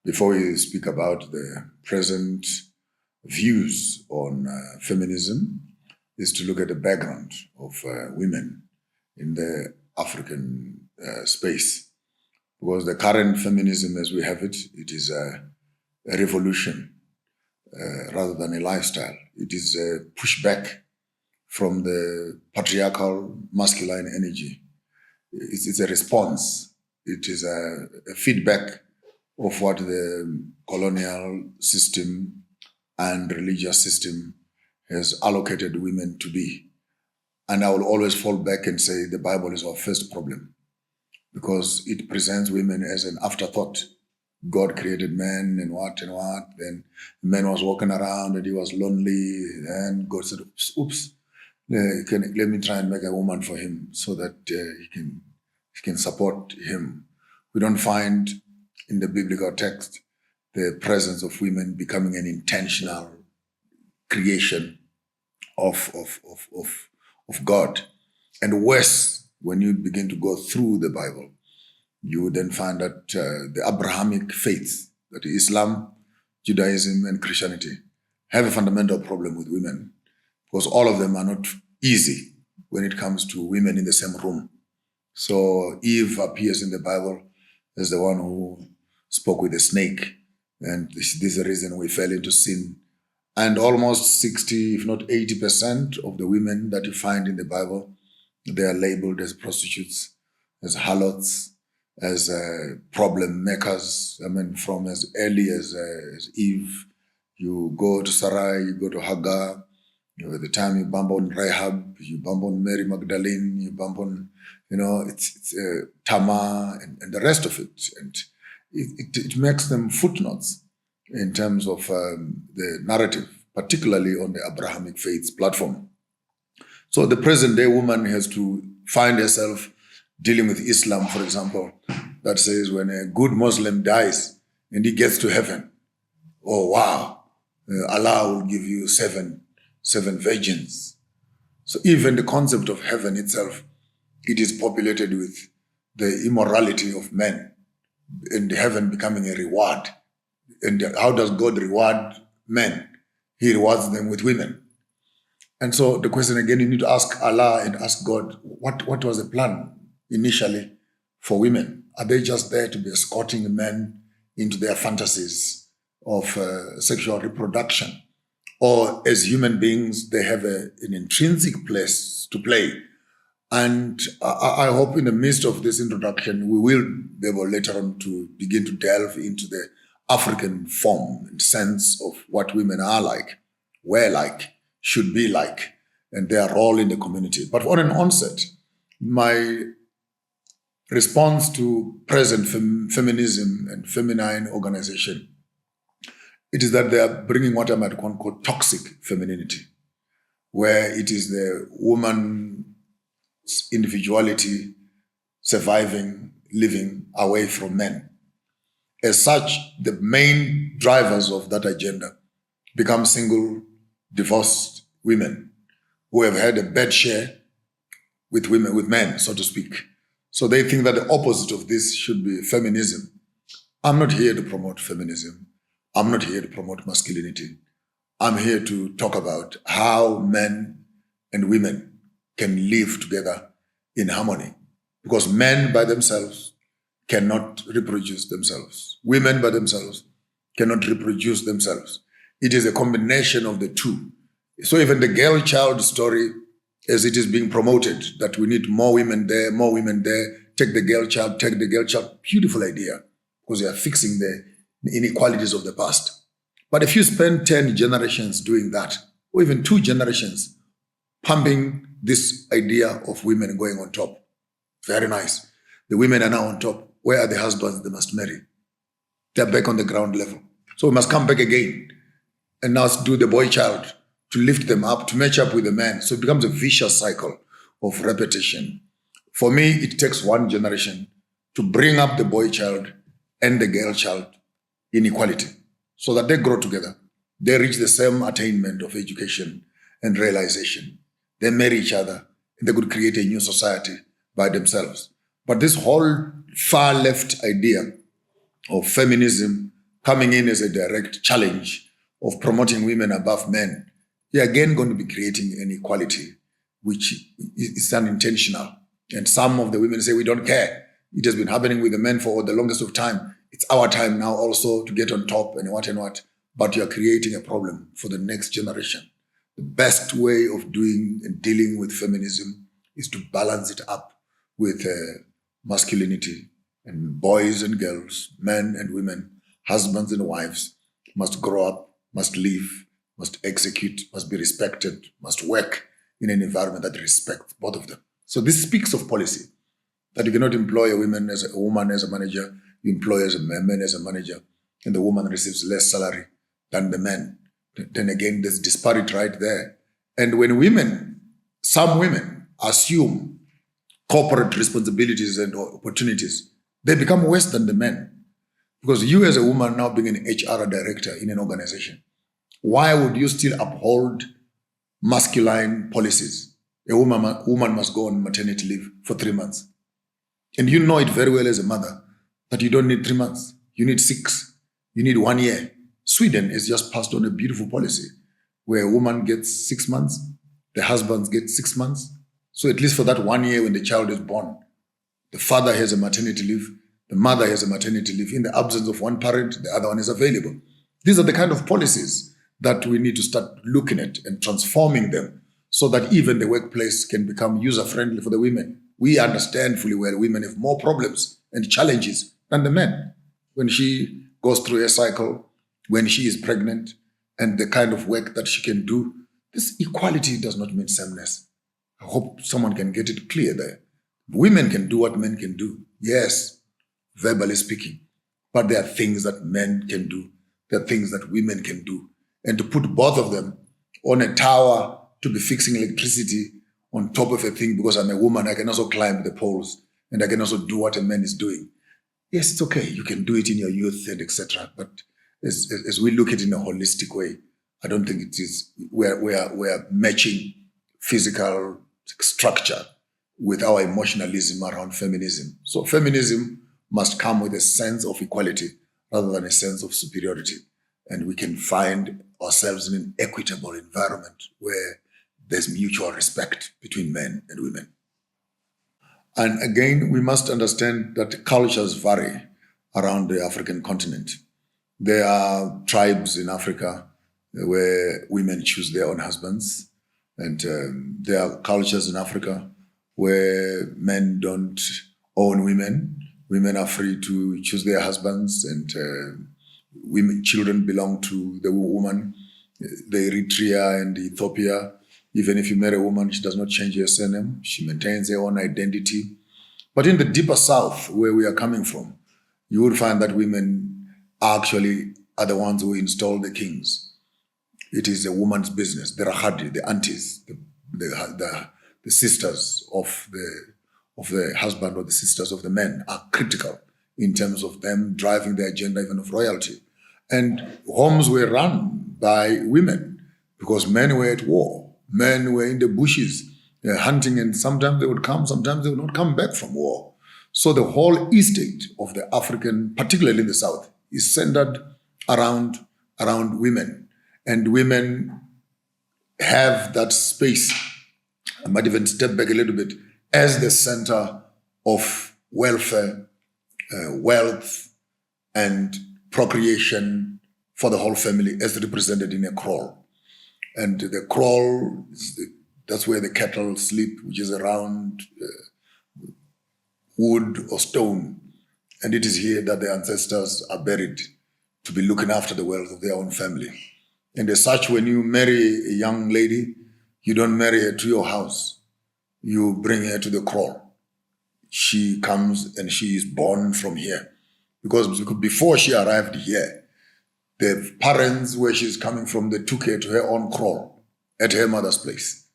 Before we speak about the present views on feminism, is to look at the background of women in the African space. Because the current feminism as we have it, it is a revolution rather than a lifestyle. It is a pushback from the patriarchal masculine energy. It's a response. It is a feedback of what the colonial system and religious system has allocated women to be. And I will always fall back and say the Bible is our first problem because it presents women as an afterthought. God created man and what. Then man was walking around and he was lonely. And God said, oops, let me try and make a woman for him so that he can support him. We don't find in the biblical text the presence of women becoming an intentional creation of God. And worse, when you begin to go through the Bible, you would then find that the Abrahamic faiths, that Islam, Judaism, and Christianity, have a fundamental problem with women because all of them are not easy when it comes to women in the same room. So Eve appears in the Bible as the one who spoke with the snake, and this is the reason we fell into sin. And almost 60, if not 80% of the women that you find in the Bible, they are labeled as prostitutes, as harlots, as problem makers. I mean, from as early as Eve, you go to Sarai, you go to Hagar, by the time you bump on Rahab, you bump on Mary Magdalene, you bump on, it's Tamar and the rest of it. And it makes them footnotes in terms of the narrative, particularly on the Abrahamic faith's platform. So the present day woman has to find herself dealing with Islam, for example, that says when a good Muslim dies and he gets to heaven, oh wow, Allah will give you seven virgins. So even the concept of heaven itself, it is populated with the immorality of men and heaven becoming a reward. And how does God reward men? He rewards them with women. And so the question again, you need to ask Allah and ask God, what was the plan initially for women? Are they just there to be escorting men into their fantasies of sexual reproduction? Or as human beings, they have an intrinsic place to play. And I hope in the midst of this introduction, we will be able later on to begin to delve into the African form and sense of what women are like, were like, should be like, and their role in the community. But on an onset, my response to present feminism and feminine organization, it is that they are bringing what I might call toxic femininity, where it is the woman's individuality surviving, living away from men. As such, the main drivers of that agenda become single, divorced women who have had a bad share with women, with men, so to speak. So they think that the opposite of this should be feminism. I'm not here to promote feminism. I'm not here to promote masculinity. I'm here to talk about how men and women can live together in harmony. Because men by themselves cannot reproduce themselves. Women by themselves cannot reproduce themselves. It is a combination of the two. So even the girl child story, as it is being promoted, that we need more women there, take the girl child, beautiful idea, because they are fixing the inequalities of the past. But if you spend 10 generations doing that, or even 2 generations, pumping this idea of women going on top, very nice. The women are now on top. Where are the husbands they must marry? They're back on the ground level. So we must come back again and now do the boy child to lift them up, to match up with the man. So it becomes a vicious cycle of repetition. For me, it takes 1 generation to bring up the boy child and the girl child in equality so that they grow together. They reach the same attainment of education and realization. They marry each other and they could create a new society by themselves. But this whole far left idea of feminism coming in as a direct challenge of promoting women above men, you're again going to be creating inequality, which is unintentional. And some of the women say, we don't care. It has been happening with the men for the longest of time. It's our time now also to get on top and what and what. But you're creating a problem for the next generation. The best way of doing and dealing with feminism is to balance it up with masculinity, and boys and girls, men and women, husbands and wives must grow up, must live, must execute, must be respected, must work in an environment that respects both of them. So this speaks of policy, that you cannot employ a woman as a manager, you employ a man as a manager, and the woman receives less salary than the man. Then again, there's disparity right there. And when some women assume corporate responsibilities and opportunities, they become worse than the men. Because you as a woman now being an HR director in an organization, why would you still uphold masculine policies? A woman must go on maternity leave for 3 months. And you know it very well as a mother that you don't need 3 months. You need 6. You need 1 year. Sweden has just passed on a beautiful policy where a woman gets 6 months, the husband gets 6 months. So at least for that 1 year when the child is born, the father has a maternity leave, the mother has a maternity leave. In the absence of one parent, the other one is available. These are the kind of policies that we need to start looking at and transforming them so that even the workplace can become user-friendly for the women. We understand fully well women have more problems and challenges than the men. When she goes through a cycle, when she is pregnant, and the kind of work that she can do, this equality does not mean sameness. I hope someone can get it clear there. Women can do what men can do. Yes, verbally speaking. But there are things that men can do. There are things that women can do. And to put both of them on a tower to be fixing electricity on top of a thing, because I'm a woman, I can also climb the poles and I can also do what a man is doing. Yes, it's okay. You can do it in your youth and etc. But as we look at it in a holistic way, I don't think it is. We're matching physical structure with our emotionalism around feminism. So feminism must come with a sense of equality rather than a sense of superiority. And we can find ourselves in an equitable environment where there's mutual respect between men and women. And again, we must understand that cultures vary around the African continent. There are tribes in Africa where women choose their own husbands. And there are cultures in Africa where men don't own women. Women are free to choose their husbands, and children belong to the woman. The Eritrea and Ethiopia, even if you marry a woman, she does not change her surname. She maintains her own identity. But in the deeper south, where we are coming from, you would find that women actually are the ones who install the kings. It is a woman's business. The Rahadi, the aunties, the sisters of the husband or the sisters of the men are critical in terms of them driving the agenda even of royalty. And homes were run by women because men were at war. Men were in the bushes hunting, and sometimes they would come, sometimes they would not come back from war. So the whole estate of the African, particularly in the South, is centered around women. And women have that space, I might even step back a little bit, as the center of welfare, wealth, and procreation for the whole family as represented in a kraal. And the kraal, that's where the cattle sleep, which is around wood or stone. And it is here that the ancestors are buried to be looking after the wealth of their own family. And as such, when you marry a young lady, you don't marry her to your house. You bring her to the kraal. She comes and she is born from here. Because before she arrived here, the parents where she's coming from, they took her to her own kraal at her mother's place.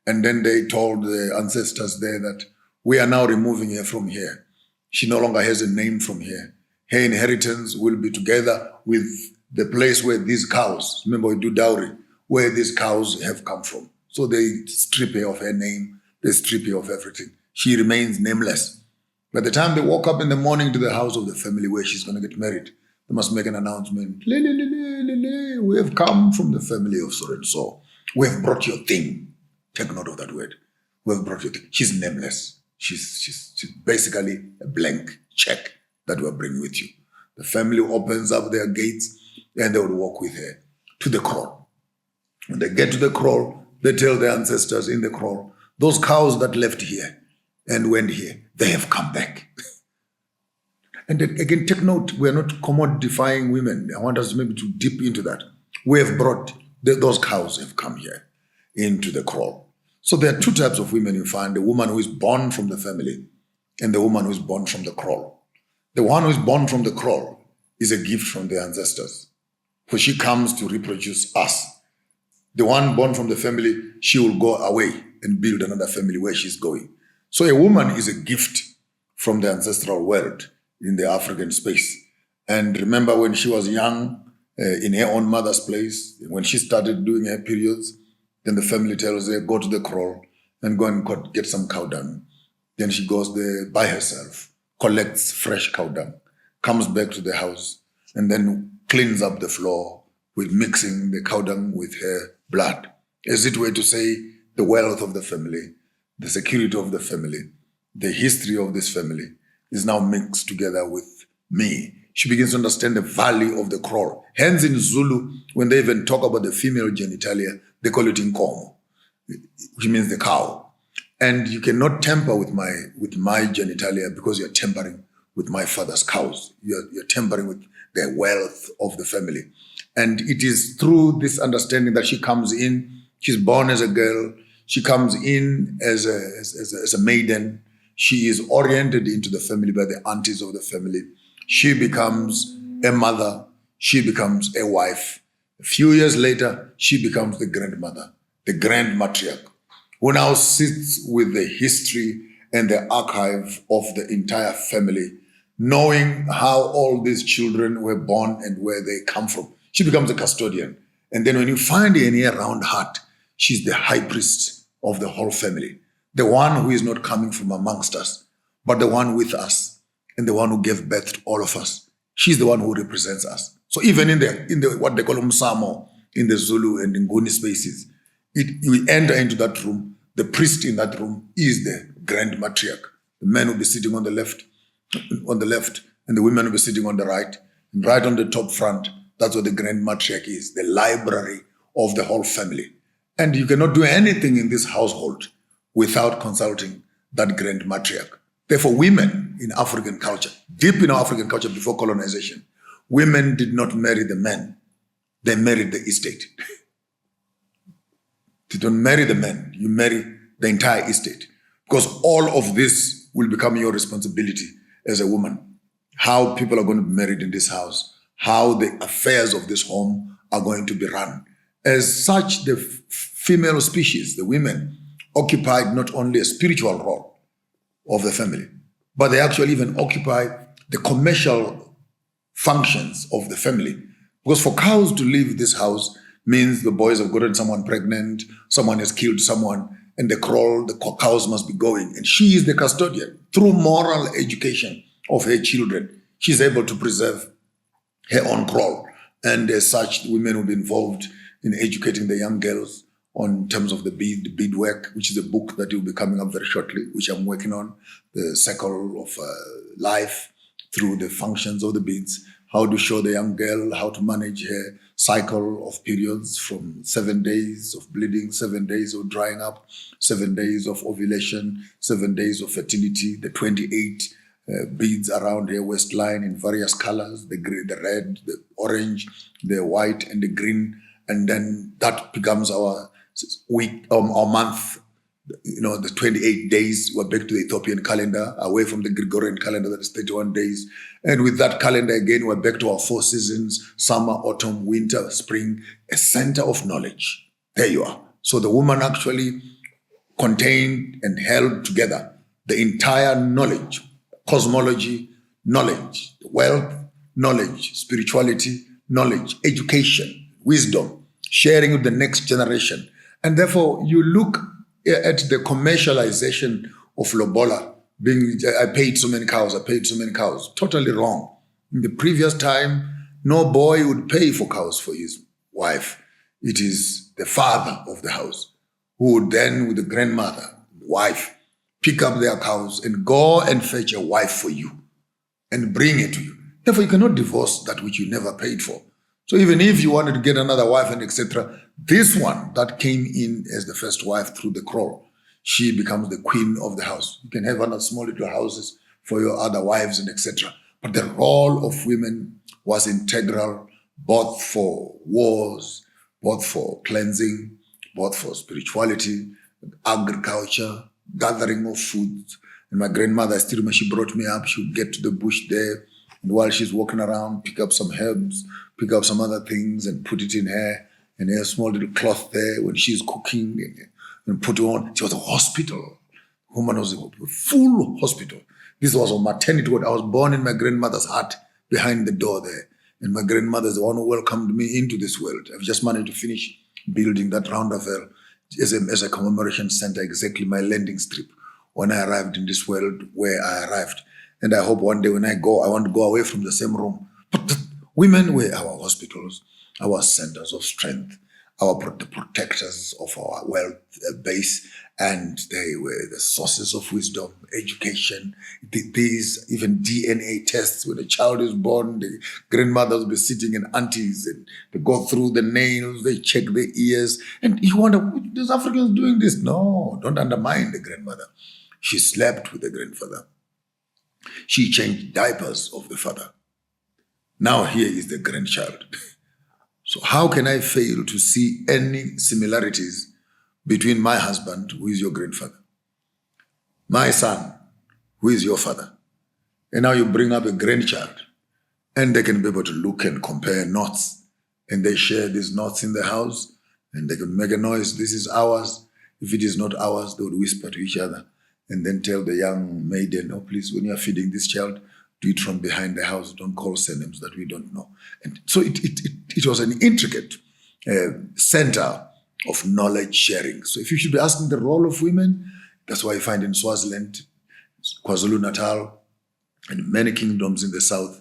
And then they told the ancestors there that we are now removing her from here. She no longer has a name from here. Her inheritance will be together with the place where these cows, remember we do dowry, where these cows have come from. So they strip her of her name, they strip her of everything. She remains nameless. By the time they walk up in the morning to the house of the family where she's going to get married, they must make an announcement. Le, le, le, le, le, le. We have come from the family of so and so. We have brought your thing. Take note of that word. We have brought your thing. She's nameless. She's basically a blank check that we're bringing with you. The family opens up their gates and they will walk with her to the kraal. When they get to the kraal, they tell their ancestors in the kraal, those cows that left here and went here, they have come back. And again, take note, we are not commodifying women. I want us maybe to dip into that. We have brought, those cows have come here into the kraal. So there are two types of women you find, the woman who is born from the family and the woman who is born from the kraal. The one who is born from the kraal is a gift from the ancestors, for she comes to reproduce us. The one born from the family, she will go away and build another family where she's going. So a woman is a gift from the ancestral world in the African space. And remember when she was young, in her own mother's place, when she started doing her periods, then the family tells her, go to the kraal and go and get some cow dung. Then she goes there by herself, collects fresh cow dung, comes back to the house, and then cleans up the floor with mixing the cow dung with her blood. As it were to say, the wealth of the family, the security of the family, the history of this family is now mixed together with me. She begins to understand the value of the kraal. Hence in Zulu, when they even talk about the female genitalia, they call it inkomo, which means the cow. And you cannot tamper with my genitalia because you're tampering with my father's cows. You're tampering with the wealth of the family. And it is through this understanding that she comes in. She's born as a girl. She comes in as a maiden. She is oriented into the family by the aunties of the family. She becomes a mother. She becomes a wife. A few years later, she becomes the grandmother, the grand matriarch, who now sits with the history and the archive of the entire family, knowing how all these children were born and where they come from. She becomes a custodian. And then when you find her in her round heart, she's the high priest of the whole family, the one who is not coming from amongst us, but the one with us and the one who gave birth to all of us. She's the one who represents us. So even in the what they call Msamo, in the Zulu and Nguni spaces, we enter into that room. The priest in that room is the grand matriarch. The men will be sitting on the left, and the women will be sitting on the right. And right on the top front, that's what the grand matriarch is, the library of the whole family. And you cannot do anything in this household without consulting that grand matriarch. Therefore, women in African culture, deep in our African culture before colonization, women did not marry the men. They married the estate. You don't marry the men, you marry the entire estate. Because all of this will become your responsibility as a woman. How people are going to be married in this house, how the affairs of this home are going to be run. As such, the female species, the women, occupied not only a spiritual role of the family, but they actually even occupy the commercial functions of the family. Because for cows to leave this house means the boys have gotten someone pregnant, someone has killed someone, and the cows must be going. And she is the custodian. Through moral education of her children, she's able to preserve her own kraal. And as such, women will be involved in educating the young girls on terms of the beadwork, which is a book that will be coming up very shortly, which I'm working on, the cycle of life through the functions of the beads, how to show the young girl how to manage her cycle of periods from 7 days of bleeding, 7 days of drying up, 7 days of ovulation, 7 days of fertility, the 28 beads around her waistline in various colors, the green, the red, the orange, the white, and the green. And then that becomes our week, our month, the 28 days. We're back to the Ethiopian calendar, away from the Gregorian calendar that is 31 days. And with that calendar again, we're back to our 4 seasons, summer, autumn, winter, spring, a center of knowledge. There you are. So the woman actually contained and held together the entire knowledge, cosmology, knowledge, wealth, knowledge, spirituality, knowledge, education, wisdom, sharing with the next generation. And therefore, you look at the commercialization of lobola, being, I paid so many cows. Totally wrong. In the previous time, No boy would pay for cows for his wife. It is the father of the house who would then, with the grandmother, wife, pick up their cows and go and fetch a wife for you and bring it to you. Therefore, you cannot divorce that which you never paid for. So even if you wanted to get another wife and etc., this one that came in as the first wife through the crawl, she becomes the queen of the house. You can have other small little houses for your other wives and etc. But the role of women was integral, both for wars, both for cleansing, both for spirituality, agriculture, gathering of food. And my grandmother, I still remember, she brought me up. She would get to the bush there, and while she's walking around, pick up some herbs, pick up some other things, and put it in her, and a small little cloth there when she's cooking, and put it on. She was a hospital. Woman was a full hospital. This was a maternity ward. I was born in my grandmother's hut behind the door there. And my grandmother is the one who welcomed me into this world. I've just managed to finish building that roundabout as a commemoration center, exactly my landing strip when I arrived in this world where I arrived. And I hope one day when I go, I want to go away from the same room. But the women were our hospitals, our centers of strength, the protectors of our wealth base, and they were the sources of wisdom, education. These even DNA tests. When a child is born, the grandmothers will be sitting in aunties and they go through the nails, they check the ears, and you wonder, these Africans doing this? No, don't undermine the grandmother. She slept with the grandfather. She changed diapers of the father. Now here is the grandchild. So how can I fail to see any similarities between my husband, who is your grandfather, my son, who is your father, and now you bring up a grandchild, and they can be able to look and compare notes, and they share these notes in the house, and they can make a noise, this is ours. If it is not ours, they would whisper to each other, and then tell the young maiden, oh, please, when you are feeding this child, do it from behind the house. Don't call surnames that we don't know. And so it was an intricate center of knowledge sharing. So if you should be asking the role of women, that's why you find in Swaziland, KwaZulu-Natal, and many kingdoms in the south,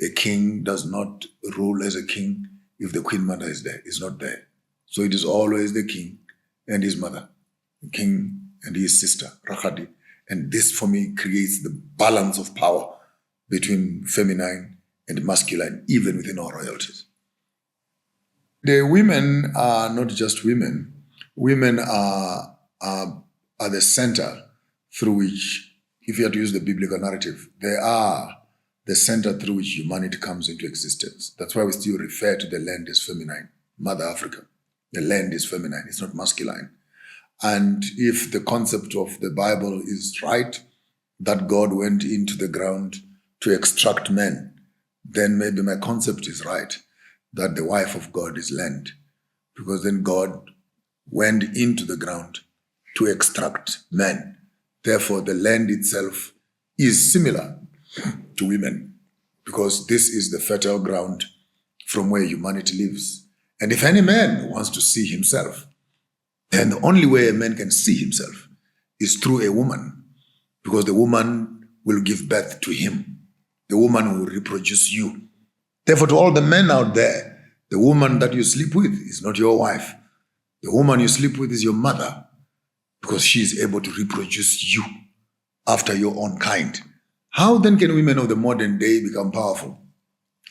a king does not rule as a king if the queen mother is not there. So it is always the king and his mother, the king and his sister, Rakadi. And this, for me, creates the balance of power between feminine and masculine, even within our royalties. The women are not just women. Women are the center through which, if you have to use the biblical narrative, they are the center through which humanity comes into existence. That's why we still refer to the land as feminine, Mother Africa. The land is feminine, it's not masculine. And if the concept of the Bible is right, that God went into the ground to extract men, then maybe my concept is right, that the wife of God is land, because then God went into the ground to extract men. Therefore, the land itself is similar to women, because this is the fertile ground from where humanity lives. And if any man wants to see himself, then the only way a man can see himself is through a woman, because the woman will give birth to him. The woman will reproduce you. Therefore, to all the men out there, the woman that you sleep with is not your wife. The woman you sleep with is your mother, because she is able to reproduce you after your own kind. How then can women of the modern day become powerful?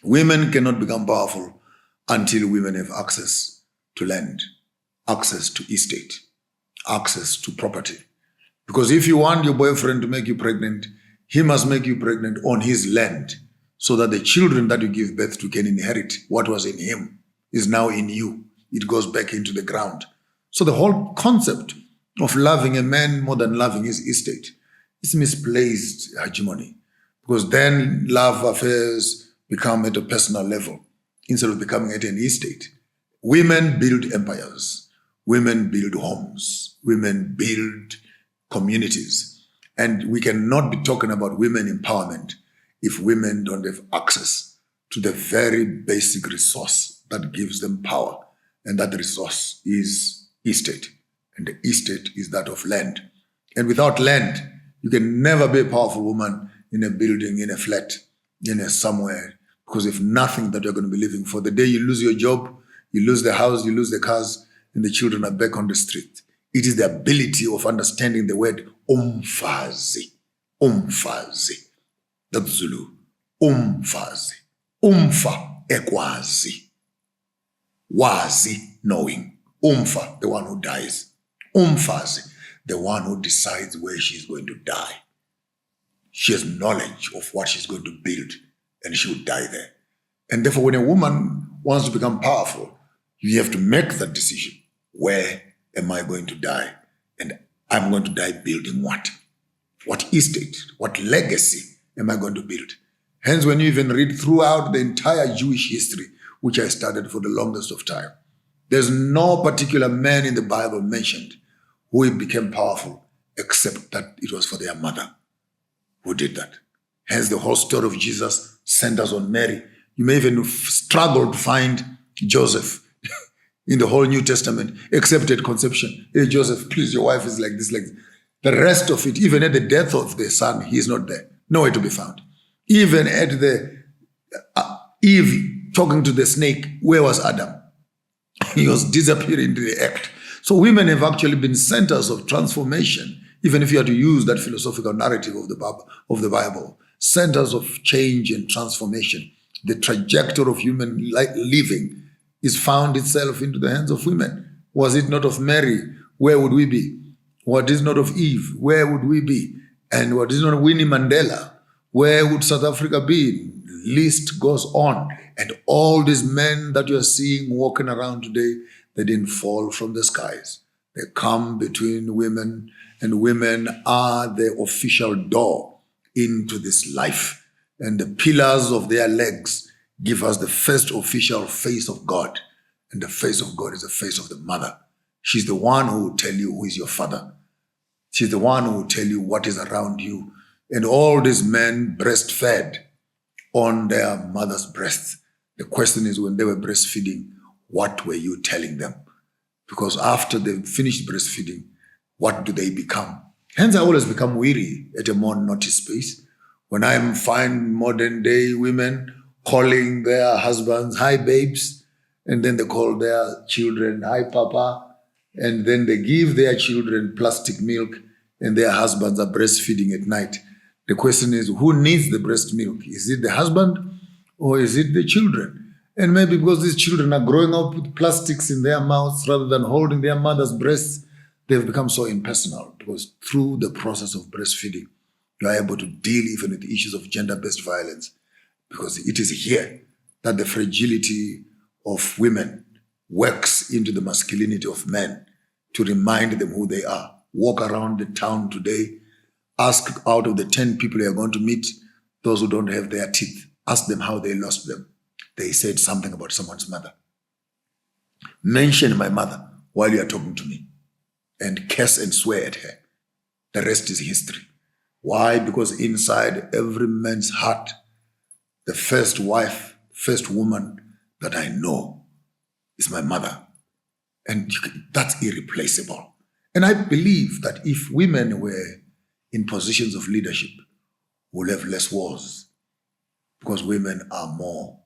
Women cannot become powerful until women have access to land, access to estate, access to property. Because if you want your boyfriend to make you pregnant, he must make you pregnant on his land, so that the children that you give birth to can inherit what was in him is now in you. It goes back into the ground. So the whole concept of loving a man more than loving his estate is misplaced hegemony, because then love affairs become at a personal level instead of becoming at an estate. Women build empires. Women build homes. Women build communities. And we cannot be talking about women empowerment if women don't have access to the very basic resource that gives them power. And that resource is estate. And the estate is that of land. And without land, you can never be a powerful woman in a building, in a flat, in a somewhere, Because if nothing that you're going to be living for, the day you lose your job, you lose the house, you lose the cars, and the children are back on the street. It is the ability of understanding the word umfazi. Umfazi. That's Zulu. Umfazi. Umfa ekwazi. Wazi, knowing. Umfa, the one who dies. Umfazi, the one who decides where she's going to die. She has knowledge of what she's going to build, and she will die there. And therefore, when a woman wants to become powerful, you have to make that decision. Where am I going to die? And I'm going to die building what? What estate? What legacy am I going to build? Hence, when you even read throughout the entire Jewish history, which I studied for the longest of time, there's no particular man in the Bible mentioned who became powerful except that it was for their mother who did that. Hence, the whole story of Jesus centers on Mary. You may even struggle to find Joseph in the whole New Testament, except at conception. Hey, Joseph, please, your wife is like this, like this. The rest of it, even at the death of the son, he is not there. Nowhere to be found. Even at the Eve talking to the snake, where was Adam? He was disappearing into the act. So women have actually been centers of transformation, even if you had to use that philosophical narrative of the Bible, centers of change and transformation. The trajectory of human living is found itself into the hands of women. Was it not of Mary? Where would we be? What is not of Eve? Where would we be? And what is not of Winnie Mandela? Where would South Africa be? List goes on. And all these men that you're seeing walking around today, they didn't fall from the skies. They come between women, and women are the official door into this life. And the pillars of their legs give us the first official face of God. And the face of God is the face of the mother. She's the one who will tell you who is your father. She's the one who will tell you what is around you. And all these men breastfed on their mother's breasts. The question is, when they were breastfeeding, what were you telling them? Because after they finished breastfeeding, what do they become? Hence, I always become weary at a more noticed space. When I find modern day women calling their husbands, hi babes, and then they call their children, hi papa, and then they give their children plastic milk and their husbands are breastfeeding at night. The question is, who needs the breast milk? Is it the husband or is it the children? And maybe because these children are growing up with plastics in their mouths rather than holding their mother's breasts, they've become so impersonal, because through the process of breastfeeding, you are able to deal even with the issues of gender-based violence, because it is here that the fragility of women works into the masculinity of men to remind them who they are. Walk around the town today, ask out of the 10 people you are going to meet, those who don't have their teeth, ask them how they lost them. They said something about someone's mother. Mention my mother while you are talking to me and curse and swear at her. The rest is history. Why? Because inside every man's heart, the first wife, first woman that I know is my mother. And that's irreplaceable. And I believe that if women were in positions of leadership, we'll have less wars, because women are more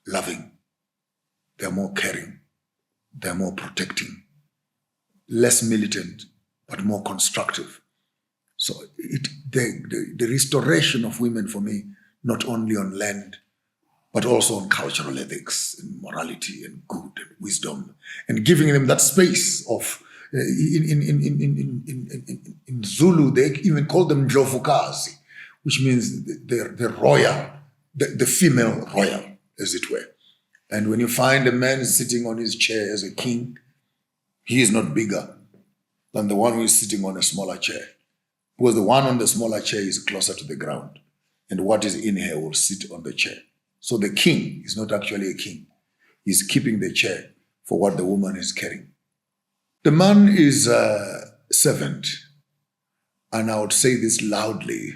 loving, they're more caring, they're more protecting, less militant, but more constructive. So the restoration of women for me, not only on land, but also on cultural ethics and morality and good and wisdom, and giving them that space of, in Zulu, they even call them Ndlovukazi, which means the royal, the female royal, as it were. And when you find a man sitting on his chair as a king, he is not bigger than the one who is sitting on a smaller chair, because the one on the smaller chair is closer to the ground, and what is in here will sit on the chair. So the king is not actually a king. He's keeping the chair for what the woman is carrying. The man is a servant, and I would say this loudly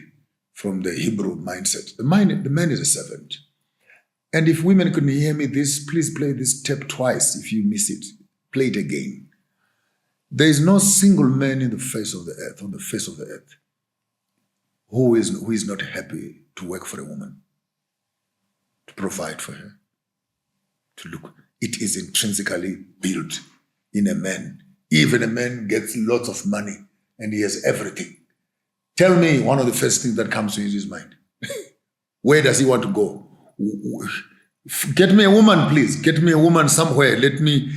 from the Hebrew mindset. The man is a servant. And if women can hear me this, please play this tape twice if you miss it. Play it again. There is no single man in the face of the earth, on the face of the earth, who is not happy to work for a woman. to provide for her, to look. It is intrinsically built in a man. Even a man gets lots of money and he has everything. Tell me one of the first things that comes to his mind. Where does he want to go? Get me a woman, please. Get me a woman somewhere. Let me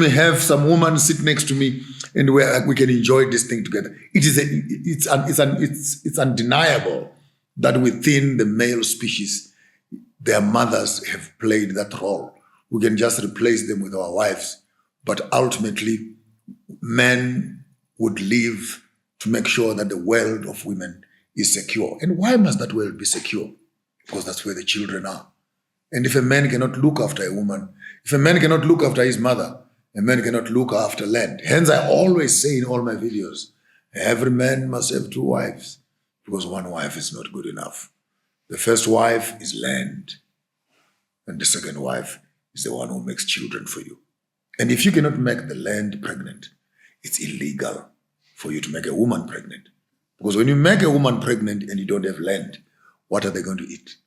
have some woman sit next to me, and where we can enjoy this thing together. It's undeniable that within the male species, their mothers have played that role. We can just replace them with our wives, but ultimately, men would live to make sure that the world of women is secure. And why must that world be secure? Because that's where the children are. And if a man cannot look after a woman, if a man cannot look after his mother, a man cannot look after land. Hence, I always say in all my videos, every man must have 2 wives, because 1 wife is not good enough. The first wife is land, and the second wife is the one who makes children for you. And if you cannot make the land pregnant, it's illegal for you to make a woman pregnant. Because when you make a woman pregnant and you don't have land, what are they going to eat?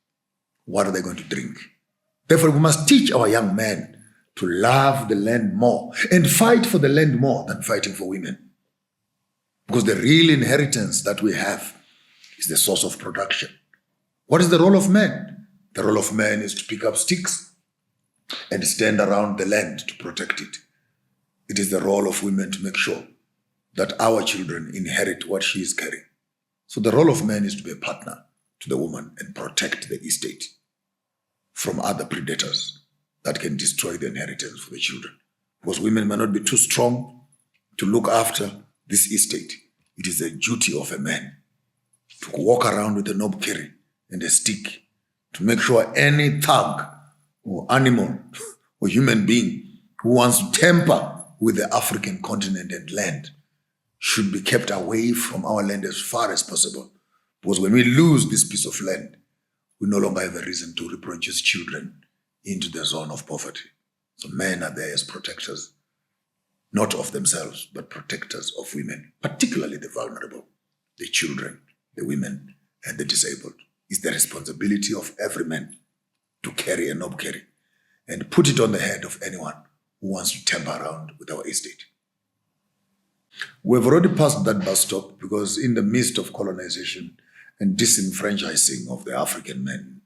What are they going to drink? Therefore, we must teach our young men to love the land more and fight for the land more than fighting for women. Because the real inheritance that we have is the source of production. What is the role of man? The role of man is to pick up sticks and stand around the land to protect it. It is the role of women to make sure that our children inherit what she is carrying. So the role of man is to be a partner to the woman and protect the estate from other predators that can destroy the inheritance for the children. Because women may not be too strong to look after this estate. It is a duty of a man to walk around with a knob carry and a stick to make sure any thug or animal or human being who wants to tamper with the African continent and land should be kept away from our land as far as possible. Because when we lose this piece of land, we no longer have a reason to reproduce children into the zone of poverty. So men are there as protectors, not of themselves, but protectors of women, particularly the vulnerable, the children, the women, and the disabled. It's the responsibility of every man to carry a knob carry and put it on the head of anyone who wants to tamper around with our estate. We've already passed that bus stop because in the midst of colonization and disenfranchising of the African men,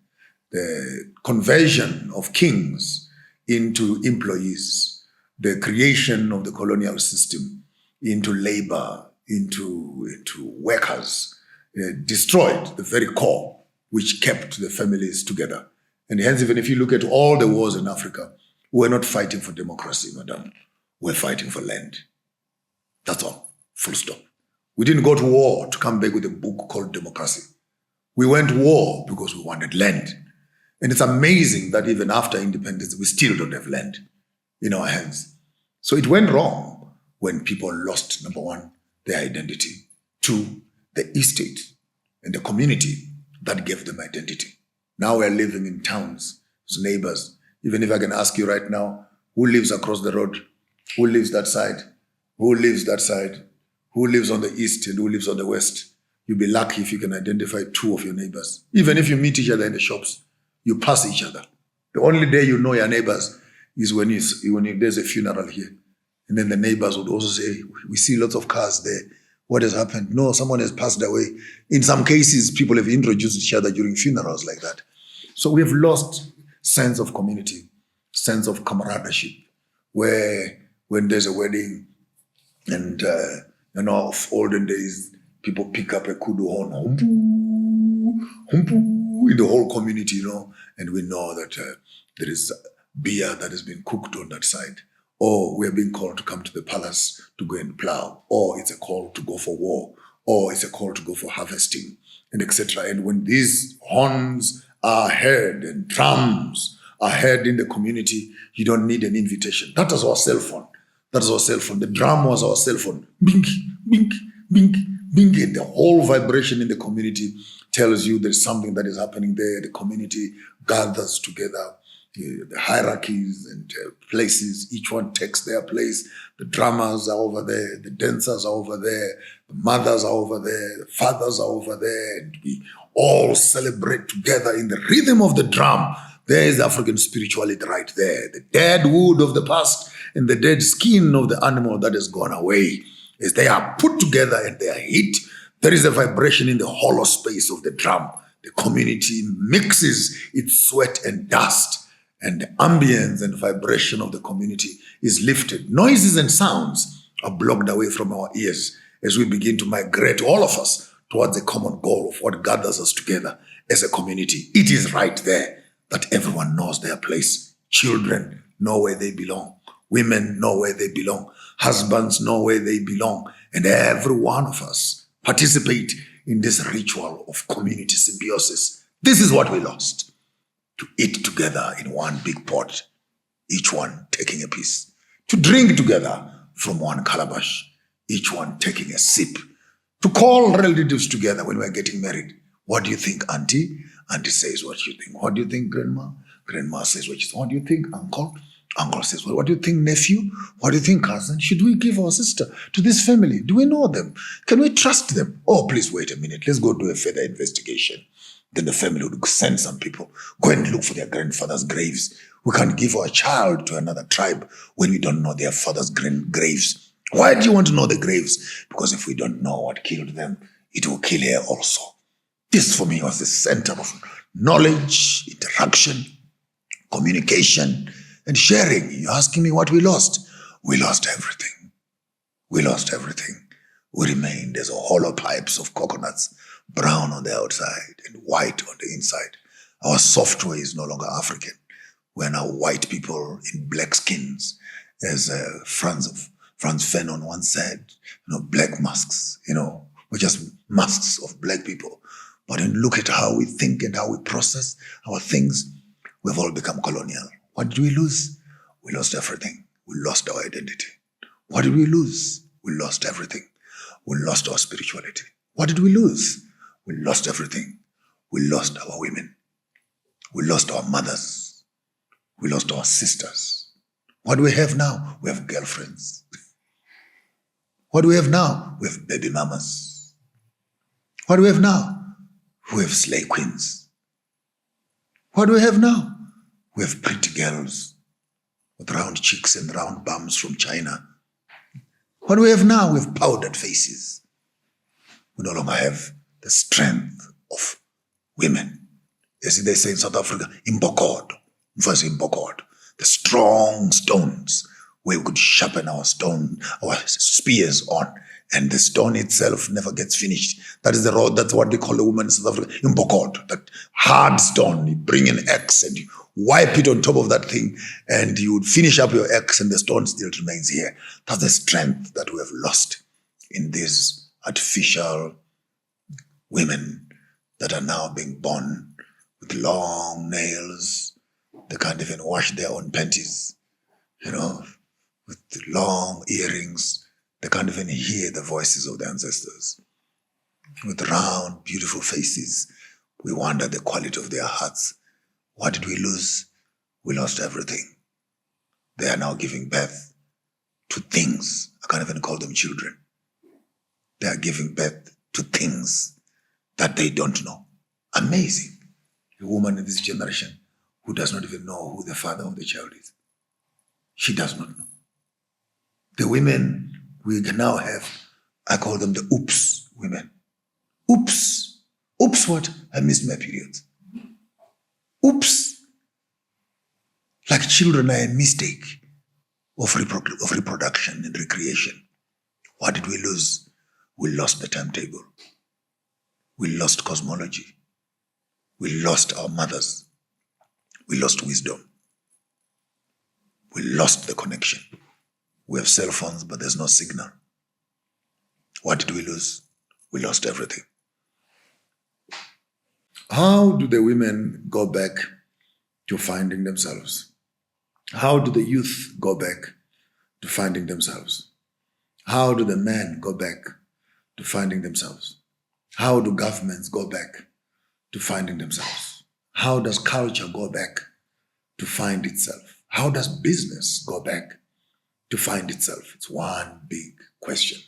the conversion of kings into employees, the creation of the colonial system into labor, into workers, destroyed the very core which kept the families together. And hence, even if you look at all the wars in Africa, we're not fighting for democracy, madam. We're fighting for land. That's all. Full stop. We didn't go to war to come back with a book called Democracy. We went to war because we wanted land. And it's amazing that even after independence, we still don't have land in our hands. So it went wrong when people lost, number one, their identity. 2, the estate and the community that gave them identity. Now we're living in towns as neighbors. Even if I can ask you right now, who lives across the road? Who lives that side? Who lives that side? Who lives on the east and who lives on the west? You'll be lucky if you can identify 2 of your neighbors. Even if you meet each other in the shops, you pass each other. The only day you know your neighbors is when there's a funeral here. And then the neighbors would also say, we see lots of cars there. What has happened? No, someone has passed away. In some cases, people have introduced each other during funerals like that. So we have lost sense of community, sense of camaraderie, where when there's a wedding and, of olden days, people pick up a kudu horn, in the whole community, and we know that there is beer that has been cooked on that side, or we are being called to come to the palace to go and plow, or it's a call to go for war, or it's a call to go for harvesting, and etc. And when these horns are heard and drums are heard in the community, you don't need an invitation. That is our cell phone. That is our cell phone. The drum was our cell phone. Bink, bink, bink, bink. And the whole vibration in the community tells you there's something that is happening there. The community gathers together. The hierarchies and places, each one takes their place. The drummers are over there, the dancers are over there, the mothers are over there, the fathers are over there, and we all celebrate together in the rhythm of the drum, There is African spirituality right there. The dead wood of the past and the dead skin of the animal that has gone away. As they are put together and they are hit, there is a vibration in the hollow space of the drum. The community mixes its sweat and dust, and the ambience and vibration of the community is lifted. Noises and sounds are blocked away from our ears as we begin to migrate, all of us, towards a common goal of what gathers us together as a community. It is right there that everyone knows their place. Children know where they belong. Women know where they belong. Husbands know where they belong. And every one of us participate in this ritual of community symbiosis. This is what we lost. To eat together in one big pot, each one taking a piece. To drink together from one calabash, each one taking a sip. To call relatives together when we're getting married. What do you think, auntie? Auntie says what you think. What do you think, grandma? Grandma says what you think. What do you think, uncle? Uncle says, well, what do you think, nephew? What do you think, cousin? Should we give our sister to this family? Do we know them? Can we trust them? Oh, please wait a minute. Let's go do a further investigation. Then the family would send some people, go and look for their grandfather's graves. We can't give our child to another tribe when we don't know their father's graves. Why do you want to know the graves? Because if we don't know what killed them, it will kill her also. This for me was the center of knowledge, interaction, communication, and sharing. You're asking me what we lost? We lost everything. We lost everything. We remained as hollow pipes of coconuts, brown on the outside and white on the inside. Our software is no longer African. We're now white people in black skins, as Franz Fanon once said, black masks, we're just masks of black people. But then look at how we think and how we process our things. We've all become colonial. What did we lose? We lost everything. We lost our identity. What did we lose? We lost everything. We lost our spirituality. What did we lose? We lost everything. We lost our women. We lost our mothers. We lost our sisters. What do we have now? We have girlfriends. What do we have now? We have baby mamas. What do we have now? We have slay queens. What do we have now? We have pretty girls with round cheeks and round bums from China. What do we have now? We have powdered faces. We no longer have the strength of women. As they say in South Africa, imbokod. First imbokod. The strong stones where we could sharpen our spears on, and the stone itself never gets finished. That is the road, that's what they call the woman in South Africa, imbokod. That hard stone, you bring an axe and you wipe it on top of that thing, and you would finish up your axe and the stone still remains here. That's the strength that we have lost in these artificial women that are now being born with long nails. They can't even wash their own panties, with long earrings. They can't even hear the voices of the ancestors. With round, beautiful faces, we wonder the quality of their hearts. What did we lose? We lost everything. They are now giving birth to things. I can't even call them children. They are giving birth to things that they don't know. Amazing. A woman in this generation who does not even know who the father of the child is. She does not know. The women we now have, I call them the oops women. Oops. Oops what? I missed my period. Oops. Like children are a mistake of reproduction and recreation. What did we lose? We lost the timetable. We lost cosmology. We lost our mothers. We lost wisdom. We lost the connection. We have cell phones, but there's no signal. What did we lose? We lost everything. How do the women go back to finding themselves? How do the youth go back to finding themselves? How do the men go back to finding themselves? How do governments go back to finding themselves? How does culture go back to find itself? How does business go back to find itself? It's one big question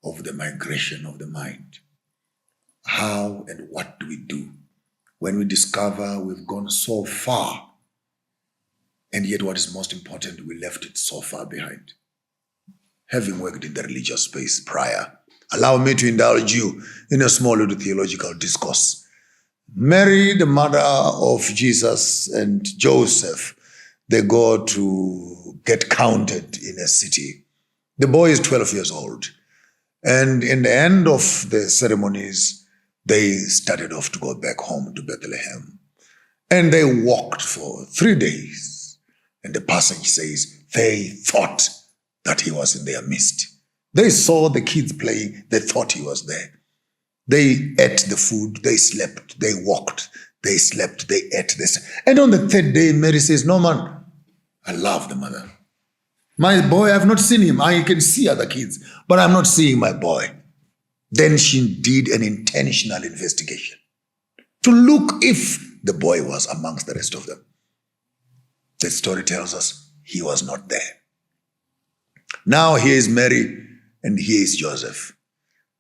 of the migration of the mind. How and what do we do when we discover we've gone so far, and yet what is most important, we left it so far behind. Having worked in the religious space prior, allow me to indulge you in a small little theological discourse. Mary, the mother of Jesus, and Joseph, they go to get counted in a city. The boy is 12 years old. And in the end of the ceremonies, they started off to go back home to Bethlehem. And they walked for 3 days. And the passage says, they thought that he was in their midst. They saw the kids playing, they thought he was there. They ate the food, they slept, they walked, they slept, they ate this. And on the 3rd day, Mary says, no man, I love the mother. My boy, I've not seen him. I can see other kids, but I'm not seeing my boy. Then she did an intentional investigation to look if the boy was amongst the rest of them. The story tells us he was not there. Now here is Mary and here is Joseph.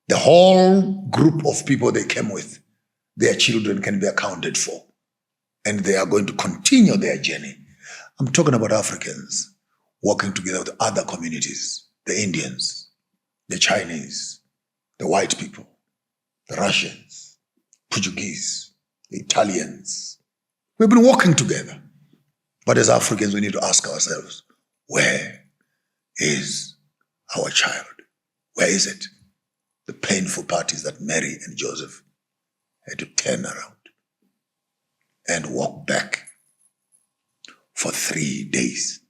The whole group of people they came with, their children can be accounted for. And they are going to continue their journey. I'm talking about Africans working together with other communities, the Indians, the Chinese, the white people, the Russians, Portuguese, the Italians. We've been working together. But as Africans, we need to ask ourselves, where is our child? Where is it? The painful part is that Mary and Joseph had to turn around and walk back for 3 days.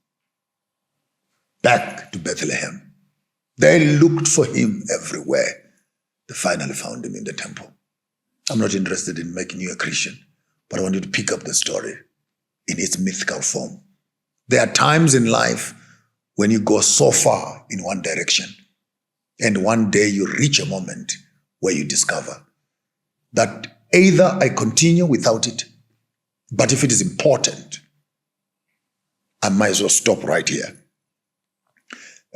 Back to Bethlehem. They looked for him everywhere. They finally found him in the temple. I'm not interested in making you a Christian, but I want you to pick up the story in its mythical form. There are times in life when you go so far in one direction, and one day you reach a moment where you discover that either I continue without it, but if it is important, I might as well stop right here.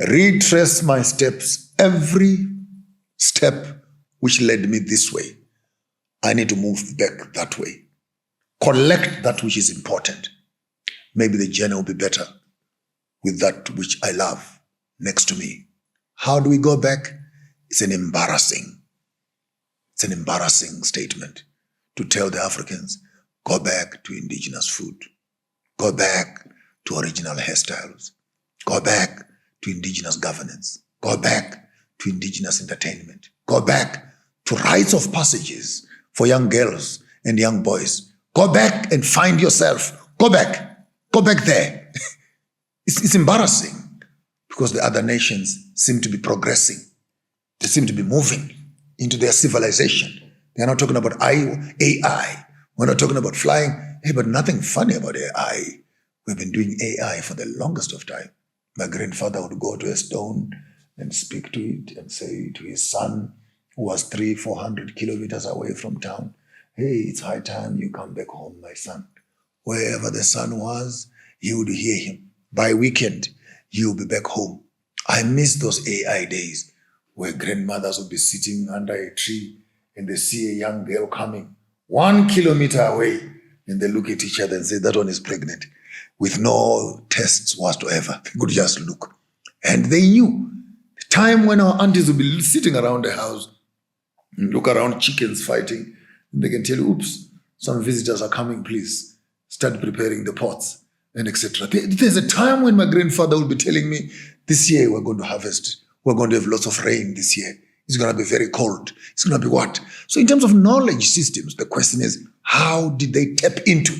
Retrace my steps, every step which led me this way. I need to move back that way. Collect that which is important. Maybe the journey will be better with that which I love next to me. How do we go back? It's an embarrassing statement to tell the Africans, go back to indigenous food. Go back to original hairstyles. Go back to indigenous governance. Go back to indigenous entertainment. Go back to rites of passages for young girls and young boys. Go back and find yourself. Go back. Go back there. It's embarrassing because the other nations seem to be progressing. They seem to be moving into their civilization. They're not talking about AI. We're not talking about flying. Hey, but nothing funny about AI. We've been doing AI for the longest of time. My grandfather would go to a stone and speak to it and say to his son, who was 300-400 kilometers away from town, hey, it's high time you come back home, my son. Wherever the son was, he would hear him. By weekend, he will be back home. I miss those AI days where grandmothers would be sitting under a tree and they see a young girl coming 1 kilometer away and they look at each other and say, that one is pregnant, with no tests whatsoever. They could just look. And they knew the time when our aunties would be sitting around the house and look around chickens fighting, and they can tell you, oops, some visitors are coming, please start preparing the pots, and etc. There's a time when my grandfather would be telling me, this year we're going to harvest, we're going to have lots of rain this year. It's going to be very cold. It's going to be what? So in terms of knowledge systems, the question is, how did they tap into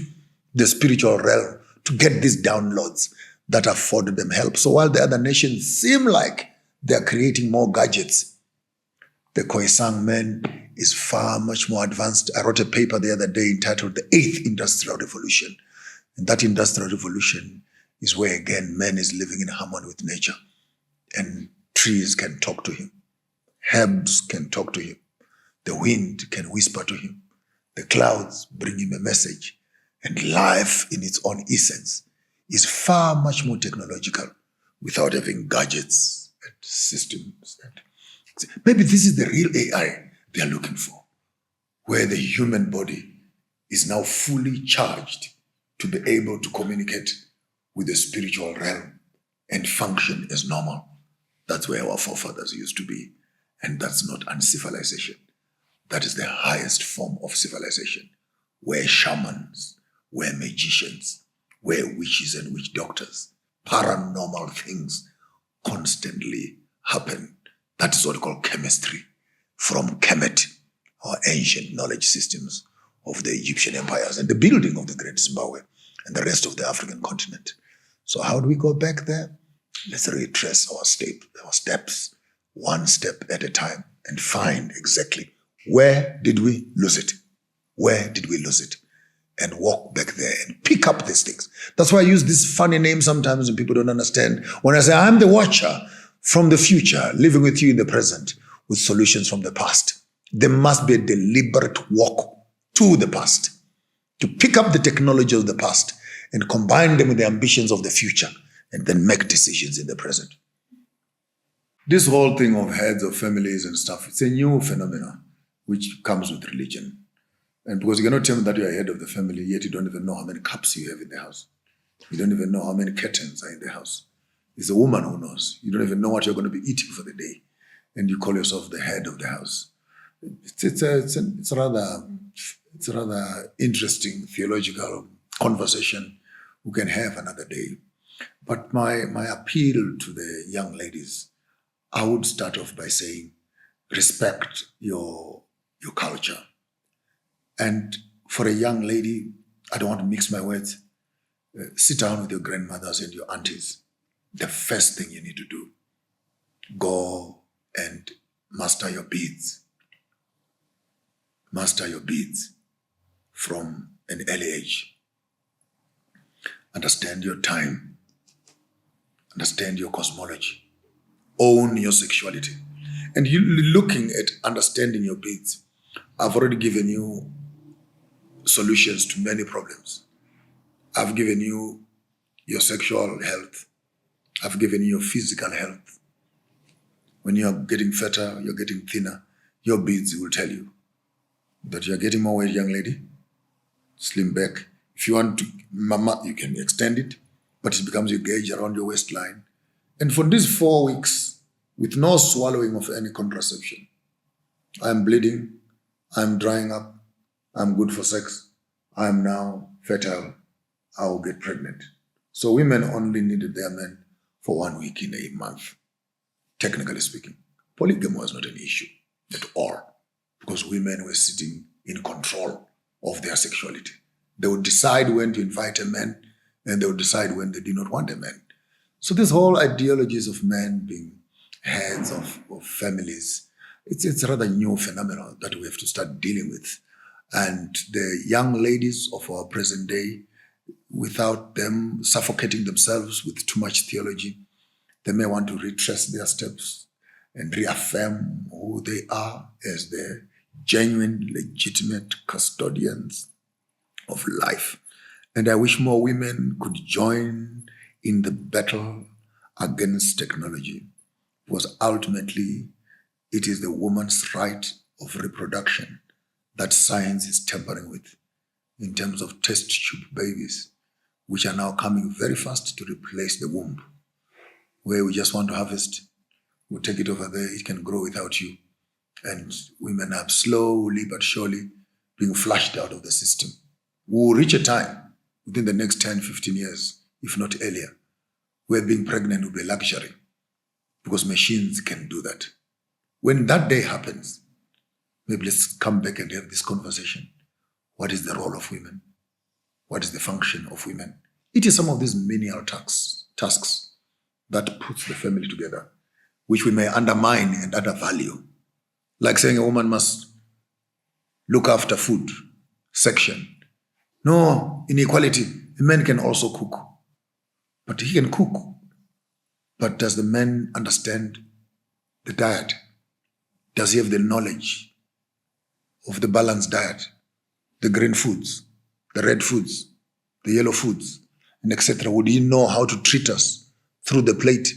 the spiritual realm to get these downloads that afforded them help? So while the other nations seem like they're creating more gadgets, the Khoisan man is far much more advanced. I wrote a paper the other day entitled The 8th Industrial Revolution. And that industrial revolution is where, again, man is living in harmony with nature. And trees can talk to him. Herbs can talk to him. The wind can whisper to him. The clouds bring him a message. And life in its own essence is far much more technological without having gadgets and systems. Maybe this is the real AI they are looking for, where the human body is now fully charged to be able to communicate with the spiritual realm and function as normal. That's where our forefathers used to be. And that's not uncivilization. That is the highest form of civilization, where shamans, where magicians, where witches and witch doctors, paranormal things constantly happen. That is what we call chemistry, from Kemet, our ancient knowledge systems of the Egyptian empires and the building of the great Zimbabwe and the rest of the African continent. So how do we go back there? Let's retrace our steps, one step at a time, and find exactly where did we lose it? Where did we lose it? And walk back there and pick up these things. That's why I use this funny name sometimes when people don't understand. When I say, I'm the watcher from the future, living with you in the present with solutions from the past. There must be a deliberate walk to the past, to pick up the technology of the past and combine them with the ambitions of the future and then make decisions in the present. This whole thing of heads of families and stuff, it's a new phenomenon which comes with religion. And because you cannot tell me that you are head of the family, yet you don't even know how many cups you have in the house. You don't even know how many curtains are in the house. It's a woman who knows. You don't even know what you're going to be eating for the day. And you call yourself the head of the house. It's a rather interesting theological conversation we can have another day. But my appeal to the young ladies, I would start off by saying, respect your culture. And for a young lady, I don't want to mix my words, sit down with your grandmothers and your aunties. The first thing you need to do, go and master your beads. Master your beads from an early age. Understand your time. Understand your cosmology. Own your sexuality. And you looking at understanding your beads, I've already given you solutions to many problems. I've given you your sexual health. I've given you your physical health. When you're getting fatter, you're getting thinner, your beads will tell you that you're getting more weight, young lady. Slim back. If you want to, mama, you can extend it, but it becomes your gauge around your waistline. And for these 4 weeks, with no swallowing of any contraception, I'm bleeding, I'm drying up, I'm good for sex, I'm now fertile, I'll get pregnant. So women only needed their men for 1 week in a month, technically speaking. Polygamy was not an issue at all, because women were sitting in control of their sexuality. They would decide when to invite a man, and they would decide when they did not want a man. So this whole ideologies of men being heads of families, it's a rather new phenomenon that we have to start dealing with. And the young ladies of our present day, without them suffocating themselves with too much theology, they may want to retrace their steps and reaffirm who they are as the genuine, legitimate custodians of life. And I wish more women could join in the battle against technology, because ultimately it is the woman's right of reproduction that science is tampering with in terms of test tube babies, which are now coming very fast to replace the womb, where we just want to harvest, we'll take it over there, it can grow without you. And women are slowly but surely being flushed out of the system. We'll reach a time within the next 10, 15 years, if not earlier, where being pregnant will be a luxury, because machines can do that. When that day happens, maybe let's come back and have this conversation. What is the role of women? What is the function of women? It is some of these menial tasks that puts the family together, which we may undermine and undervalue. Like saying a woman must look after food section. No, inequality. A man can also cook. But he can cook. But does the man understand the diet? Does he have the knowledge of the balanced diet? The green foods, the red foods, the yellow foods, and etc. Would he know how to treat us through the plate?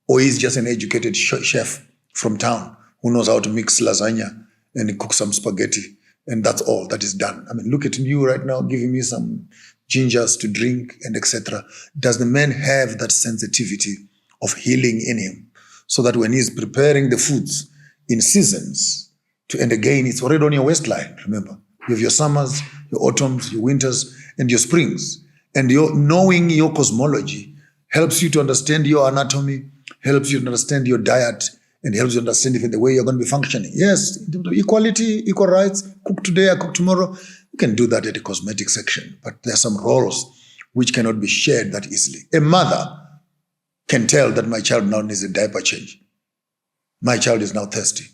Or is just an educated chef from town who knows how to mix lasagna and cook some spaghetti And that's all that is done. I mean, look at you right now, giving me some gingers to drink and etc. Does the man have that sensitivity of healing in him so that when he's preparing the foods in seasons, and again, it's already on your waistline, remember? You have your summers, your autumns, your winters, and your springs. And knowing your cosmology helps you to understand your anatomy, helps you to understand your diet, and helps you to understand even the way you're going to be functioning. Yes, equality, equal rights, cook today, I cook tomorrow. You can do that at the cosmetic section, but there are some roles which cannot be shared that easily. A mother can tell that my child now needs a diaper change. My child is now thirsty.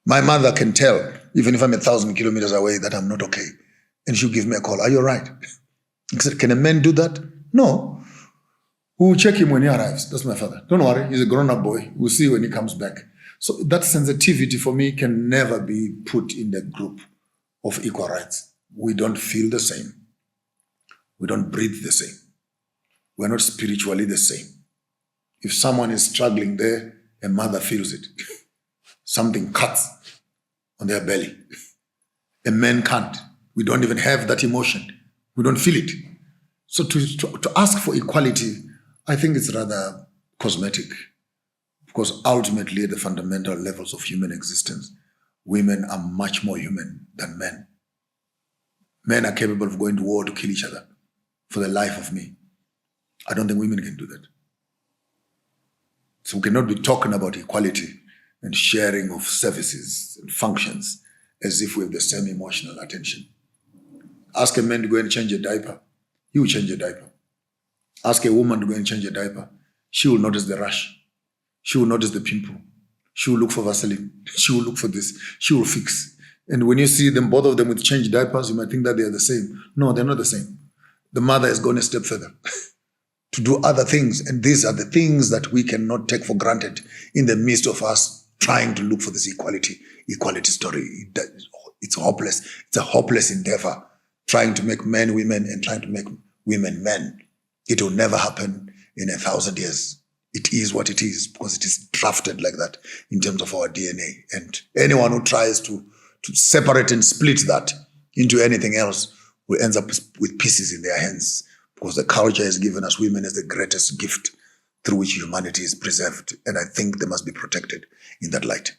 My mother can tell, even if I'm 1,000 kilometers away, that I'm not okay. And she'll give me a call. Are you all right? I said, can a man do that? No. We'll check him when he arrives. That's my father. Don't worry. He's a grown-up boy. We'll see when he comes back. So that sensitivity for me can never be put in the group of equal rights. We don't feel the same. We don't breathe the same. We're not spiritually the same. If someone is struggling there, a mother feels it. Something cuts on their belly. A man can't. We don't even have that emotion. We don't feel it. So to ask for equality, I think it's rather cosmetic, because ultimately at the fundamental levels of human existence, women are much more human than men. Men are capable of going to war to kill each other for the life of me. I don't think women can do that. So we cannot be talking about equality and sharing of services and functions as if we have the same emotional attention. Ask a man to go and change a diaper, he will change a diaper. Ask a woman to go and change a diaper, she will notice the rash, she will notice the pimple, she will look for Vaseline, she will look for this, she will fix. And when you see them, both of them with changed diapers, you might think that they are the same. No, they're not the same. The mother has gone a step further to do other things. And these are the things that we cannot take for granted in the midst of us trying to look for this equality story. It's hopeless. It's a hopeless endeavor, trying to make men women and trying to make women men. It will never happen in 1,000 years. It is what it is because it is drafted like that in terms of our DNA. And anyone who tries to separate and split that into anything else will end up with pieces in their hands, because the culture has given us women as the greatest gift through which humanity is preserved. And I think they must be protected in that light.